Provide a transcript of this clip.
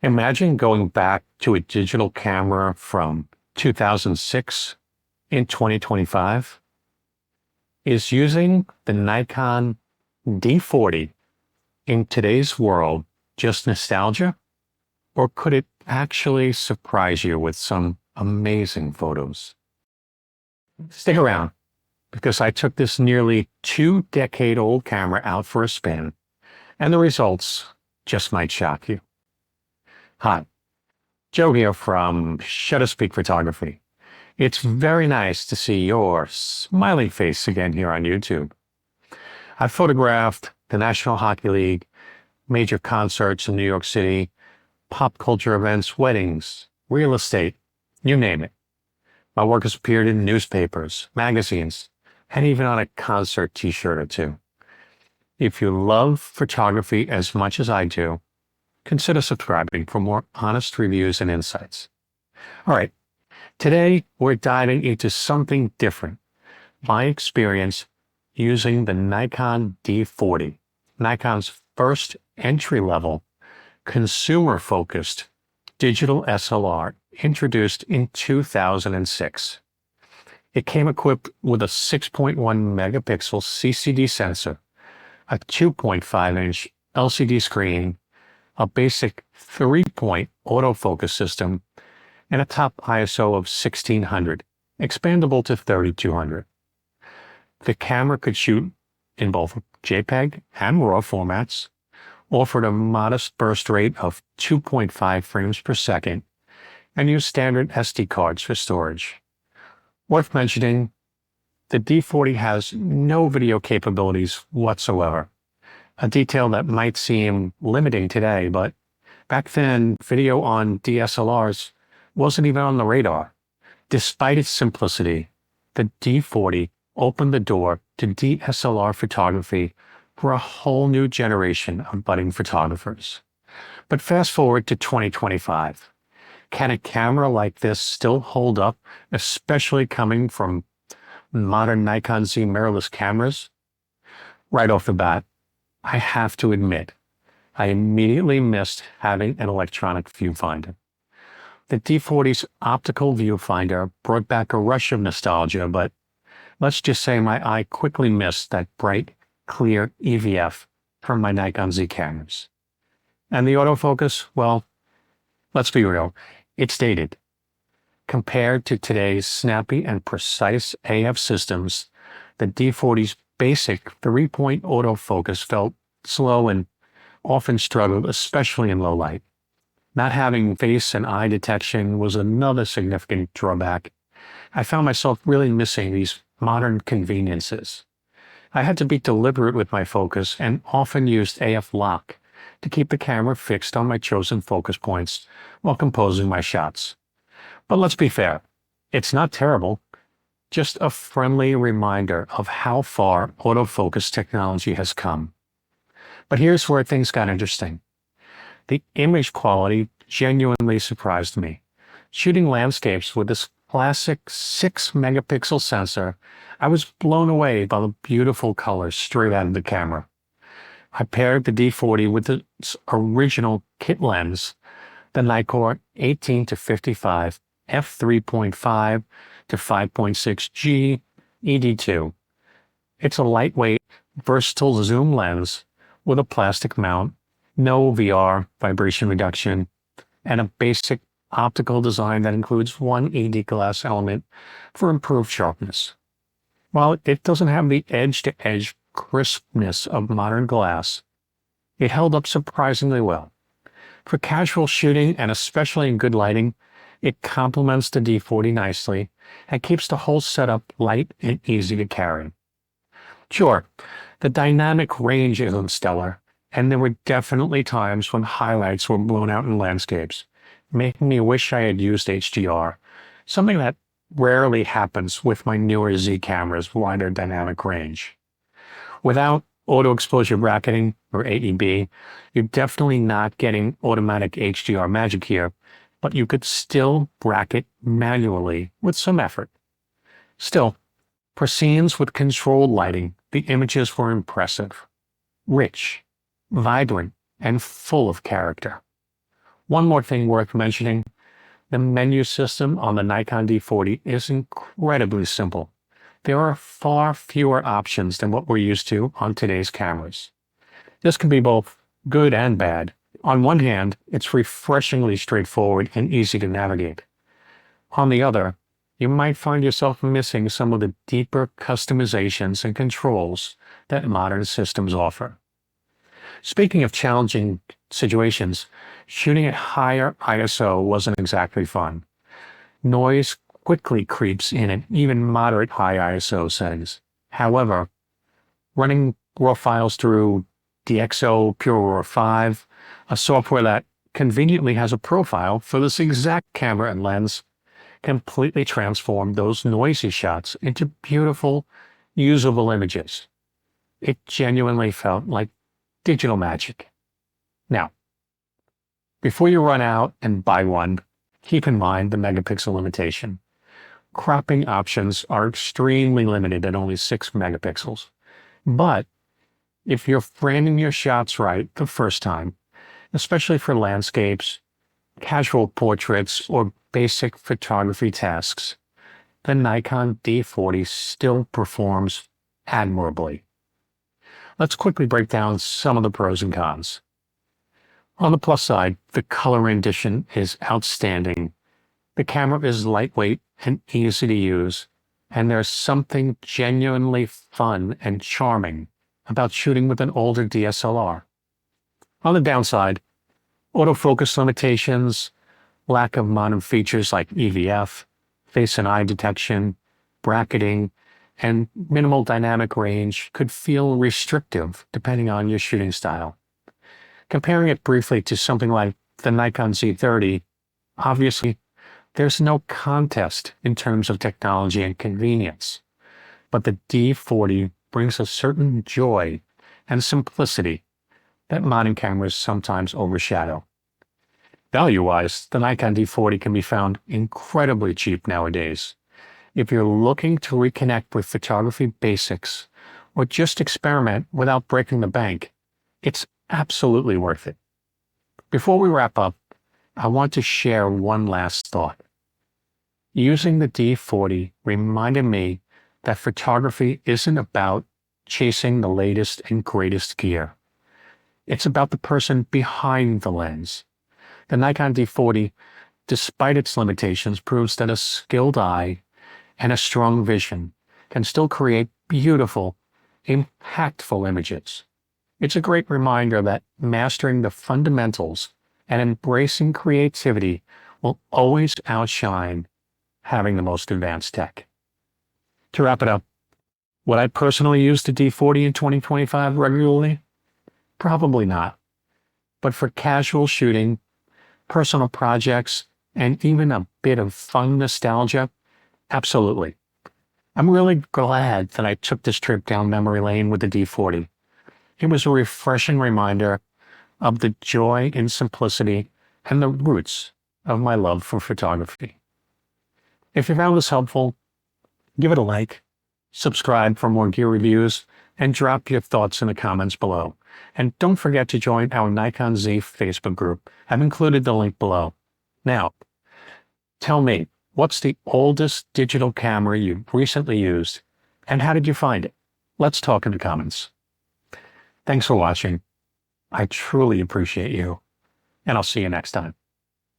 Imagine going back to a digital camera from 2006 in 2025. Is using the Nikon D40 in today's world just nostalgia? Or could it actually surprise you with some amazing photos? Stick around, because I took this nearly 2-decade-old camera out for a spin, and the results just might shock you. Hi, Joe here from Shutter Speak Photography. It's very nice to see your smiling face again here on YouTube. I've photographed the National Hockey League, major concerts in New York City, pop culture events, weddings, real estate, you name it. My work has appeared in newspapers, magazines, and even on a concert t-shirt or two. If you love photography as much as I do, consider subscribing for more honest reviews and insights. All right, today we're diving into something different. My experience using the Nikon D40, Nikon's first entry-level, consumer-focused digital SLR introduced in 2006. It came equipped with a 6.1 megapixel CCD sensor, a 2.5-inch LCD screen, a basic 3-point autofocus system, and a top ISO of 1600, expandable to 3200. The camera could shoot in both JPEG and RAW formats, offered a modest burst rate of 2.5 frames per second, and used standard SD cards for storage. Worth mentioning, the D40 has no video capabilities whatsoever, a detail that might seem limiting today, but back then, video on DSLRs wasn't even on the radar. Despite its simplicity, the D40 opened the door to DSLR photography for a whole new generation of budding photographers. But fast forward to 2025. Can a camera like this still hold up, especially coming from modern Nikon Z mirrorless cameras? Right off the bat, I have to admit, I immediately missed having an electronic viewfinder. The D40's optical viewfinder brought back a rush of nostalgia, but let's just say my eye quickly missed that bright, clear EVF from my Nikon Z cameras. And the autofocus, well, let's be real, it's dated. Compared to today's snappy and precise AF systems, the D40's basic 3-point autofocus felt slow and often struggled, especially in low light. Not having face and eye detection was another significant drawback. I found myself really missing these modern conveniences. I had to be deliberate with my focus and often used AF lock to keep the camera fixed on my chosen focus points while composing my shots. But let's be fair, it's not terrible, just a friendly reminder of how far autofocus technology has come. But here's where things got interesting. The image quality genuinely surprised me. Shooting landscapes with this classic 6-megapixel sensor, I was blown away by the beautiful colors straight out of the camera. I paired the D40 with its original kit lens, the Nikon 18-55 f3.5 to 5.6G ED2. It's a lightweight, versatile zoom lens with a plastic mount, no VR vibration reduction, and a basic optical design that includes one ED glass element for improved sharpness. While it doesn't have the edge-to-edge crispness of modern glass, it held up surprisingly well. For casual shooting, and especially in good lighting, it complements the D40 nicely and keeps the whole setup light and easy to carry. Sure, the dynamic range isn't stellar, and there were definitely times when highlights were blown out in landscapes, making me wish I had used HDR, something that rarely happens with my newer Z camera's wider dynamic range. Without auto exposure bracketing, or AEB, you're definitely not getting automatic HDR magic here, but you could still bracket manually with some effort. Still, for scenes with controlled lighting, the images were impressive, rich, vibrant, and full of character. One more thing worth mentioning, the menu system on the Nikon D40 is incredibly simple. There are far fewer options than what we're used to on today's cameras. This can be both good and bad. On one hand, it's refreshingly straightforward and easy to navigate. On the other, you might find yourself missing some of the deeper customizations and controls that modern systems offer. Speaking of challenging situations, shooting at higher ISO wasn't exactly fun. Noise quickly creeps in at even moderate high ISO settings. However, running raw files through DxO PureRAW 5, a software that conveniently has a profile for this exact camera and lens, completely transformed those noisy shots into beautiful, usable images. It genuinely felt like digital magic. Now, before you run out and buy one, keep in mind the megapixel limitation. Cropping options are extremely limited at only 6 megapixels. But if you're framing your shots right the first time, especially for landscapes, casual portraits, or basic photography tasks, the Nikon D40 still performs admirably. Let's quickly break down some of the pros and cons. On the plus side, the color rendition is outstanding. The camera is lightweight and easy to use, and there's something genuinely fun and charming about shooting with an older DSLR. On the downside, autofocus limitations, lack of modern features like EVF, face and eye detection, bracketing, and minimal dynamic range could feel restrictive depending on your shooting style. Comparing it briefly to something like the Nikon Z30, obviously there's no contest in terms of technology and convenience, but the D40 brings a certain joy and simplicity that modern cameras sometimes overshadow. Value-wise, the Nikon D40 can be found incredibly cheap nowadays. If you're looking to reconnect with photography basics or just experiment without breaking the bank, it's absolutely worth it. Before we wrap up, I want to share one last thought. Using the D40 reminded me that photography isn't about chasing the latest and greatest gear. It's about the person behind the lens. The Nikon D40, despite its limitations, proves that a skilled eye and a strong vision can still create beautiful, impactful images. It's a great reminder that mastering the fundamentals and embracing creativity will always outshine having the most advanced tech. To wrap it up, would I personally use the D40 in 2025 regularly? Probably not. But for casual shooting, personal projects, and even a bit of fun nostalgia, absolutely. I'm really glad that I took this trip down memory lane with the D40. It was a refreshing reminder of the joy in simplicity and the roots of my love for photography. If you found this helpful, give it a like, subscribe for more gear reviews, and drop your thoughts in the comments below. And don't forget to join our Nikon Z Facebook group. I've included the link below. Now, tell me, what's the oldest digital camera you've recently used, and how did you find it? Let's talk in the comments. Thanks for watching. I truly appreciate you, and I'll see you next time.